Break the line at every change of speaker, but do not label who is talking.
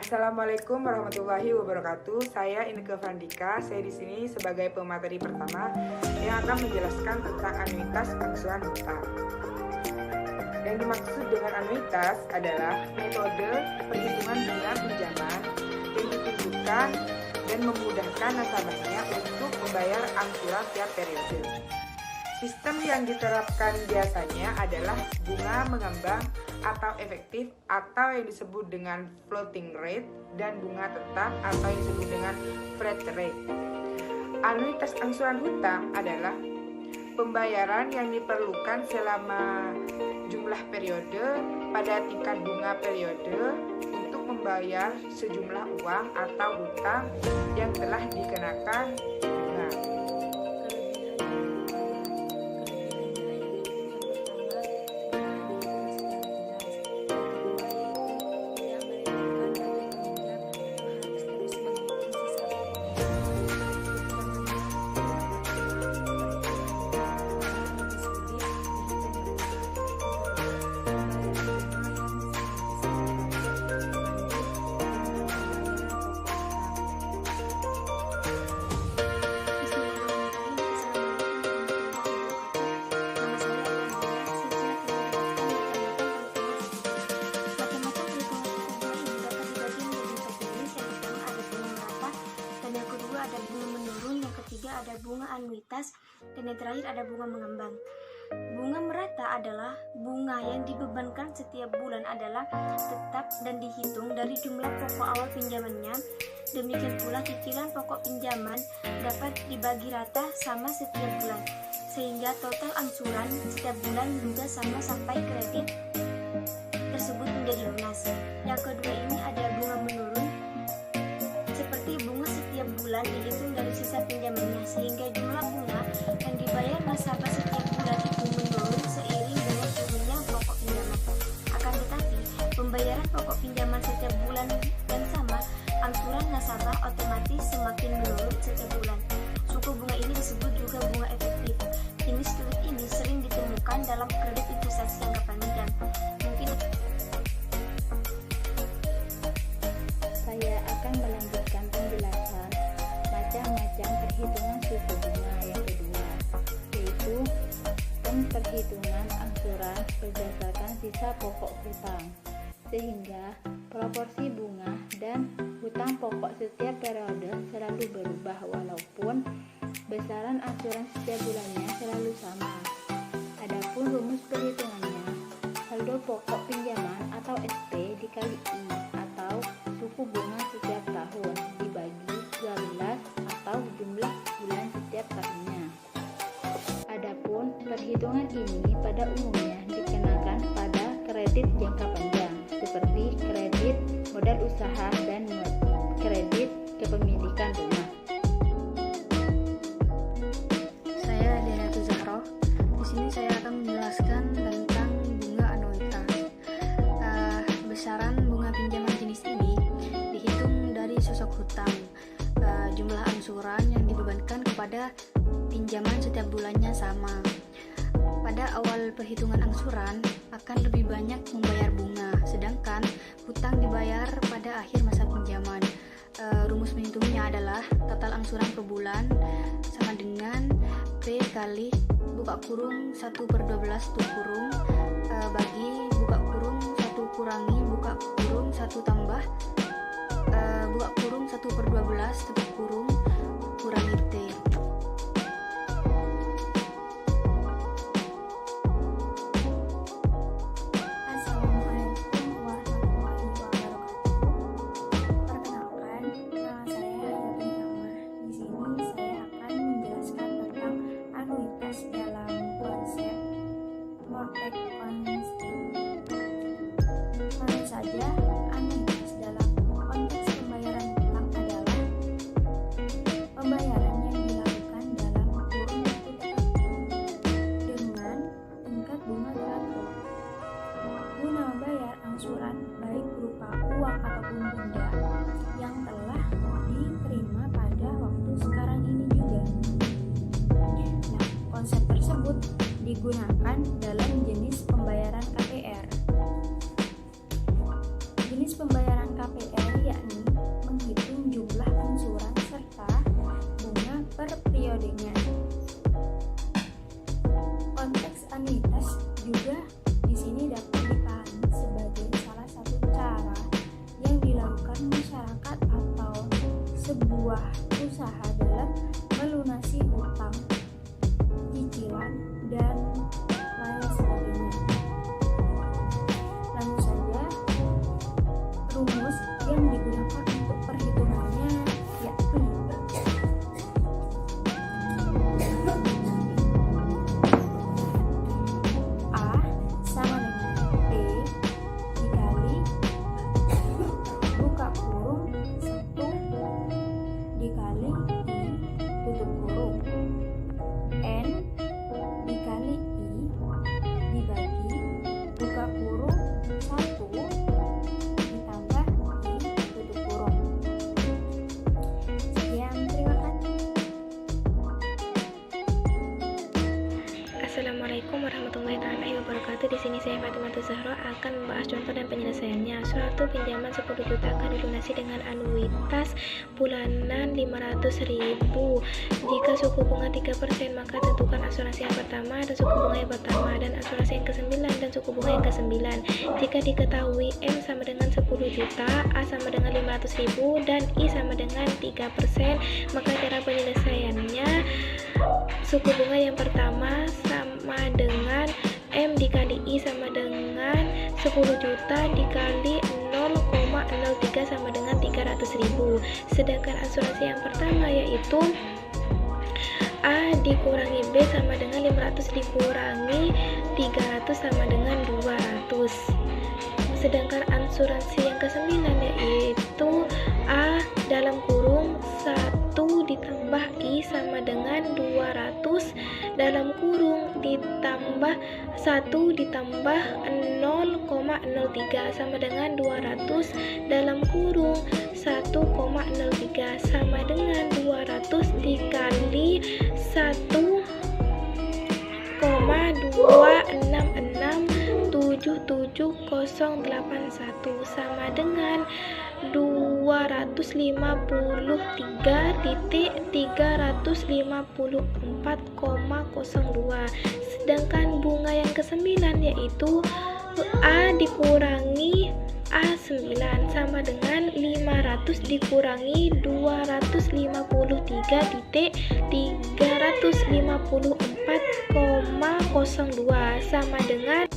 Assalamualaikum warahmatullahi wabarakatuh. Saya Inneke Frandika. Saya di sini sebagai pemateri pertama yang akan menjelaskan tentang anuitas angsuran hutang. Yang dimaksud dengan anuitas adalah metode perhitungan bunga pinjaman yang ditunjukkan dan memudahkan nasabahnya untuk membayar angsuran tiap periode. Sistem yang diterapkan biasanya adalah bunga mengambang atau efektif atau yang disebut dengan floating rate dan bunga tetap atau yang disebut dengan flat rate. Anuitas angsuran hutang adalah pembayaran yang diperlukan selama jumlah periode pada tingkat bunga periode untuk membayar sejumlah uang atau hutang yang telah dikenakan bunga.
Ada bunga menurun, yang ketiga ada bunga anuitas, dan yang terakhir ada bunga mengambang. Bunga merata adalah bunga yang dibebankan setiap bulan adalah tetap dan dihitung dari jumlah pokok awal pinjamannya. Demikian pula cicilan pokok pinjaman dapat dibagi rata sama setiap bulan, sehingga total angsuran setiap bulan juga sama sampai kredit tersebut menjadi lunas. Yang kedua ini ada bunga menurun, seperti bunga setiap bulan dihitung dari sisa pinjamannya, sehingga jumlah bunga yang dibayar nasabah setiap bulan itu menurun seiring dengan turunnya pokok pinjaman. Akan tetapi, pembayaran pokok pinjaman setiap bulan yang sama, angsuran nasabah otomatis semakin menurun setiap bulan. Suku bunga ini disebut juga bunga efektif. Jenis kredit ini sering ditemukan dalam kredit investasi jangka panjang. Mungkin
saya akan melanjutkan penjelasan macam-macam perhitungan suku bunga yang kedua, yaitu perhitungan angsuran berdasarkan sisa pokok hutang, sehingga proporsi bunga dan hutang pokok setiap periode selalu berubah walaupun besaran angsuran setiap bulannya selalu sama. Adapun rumus perhitungannya, saldo pokok pinjaman atau SP dikali I atau suku bunga setiap tahun dibagi 12 atau jumlah bulan setiap tahunnya. Adapun perhitungan ini pada umumnya dikenakan pada kredit jangka panjang seperti kredit modal usaha dan kredit kepemilikan rumah.
saya Dianatu Zahro. Di sini saya akan menjelaskan tentang bunga anuitas. Besaran bunga pinjaman jenis ini dihitung dari sosok hutang. Jumlah angsuran yang dibebankan kepada pinjaman setiap bulannya sama. Pada awal perhitungan angsuran akan lebih banyak membayar bunga, sedangkan hutang dibayar pada akhir masa pinjaman. Rumus menghitungnya adalah total angsuran per bulan sama dengan P kali buka kurung 1/12 tutup kurung bagi buka kurung 1 kurangi buka kurung 1 tambah buka kurung 1/12 tutup kurung kurangi T. Assalamualaikum warahmatullahi wabarakatuh. Perkenalkan, nama saya Hayati Kamah. Di sini saya akan menjelaskan tentang anuitas dalam konsep Mortgage Constant. Mana saja anuitas dalam konteks pembayaran hutang adalah pembayaran yang dilakukan dalam kurun waktu tertentu dengan tingkat bunga teratur. Guna membayar angsuran baik berupa uang ataupun denda yang telah diterima pada waktu sekarang ini juga. Nah, konsep tersebut digunakan dalam jenis pembayaran KPR. Jenis pembayaran KPR yakni
sebuah usaha dalam melunasi hutang, cicilan, dan lain sebagainya. Langsung saja, rumus yang digunakan untuk perhitungannya yakni A sama dengan P dikali buka kurung 1 dikali I tutup kurung, N dikali I dibagi buka kurung 1 ditambah I tutup kurung. Sekian, terima kasih.
Assalamualaikum warahmatullahi wabarakatuh. Di sini saya Fatimah Zahra akan membahas contoh dan penyelesaiannya. Suatu pinjaman 10 juta akan dilunasi dengan anuitas bulanan 500.000. Jika suku bunga 3%, maka tentukan asuransi yang pertama dan suku bunga yang pertama, dan asuransi yang ke-9 dan suku bunga yang ke-9. Jika diketahui M sama dengan 10 juta, A sama dengan 500.000, dan I sama dengan 3%, maka cara penyelesaiannya suku bunga yang pertama sama dengan M dikali I sama dengan 10 juta dikali 0,03 sama dengan 300.000. Sedangkan asuransi yang pertama yaitu A dikurangi B sama dengan 500 dikurangi 300 sama dengan 200. Sedangkan asuransi yang ke-9 yaitu A dalam kurung 1 ditambah I sama dengan 200 dalam kurung ditambah 1 ditambah 0,03 sama dengan 200 dalam kurung 1,03 sama dengan 200 dikali 1,266778081 sama dengan 253.354,02. Sedangkan bunga yang ke-9 yaitu A dikurangi A9 sama dengan 500 dikurangi 253.354,02 sama dengan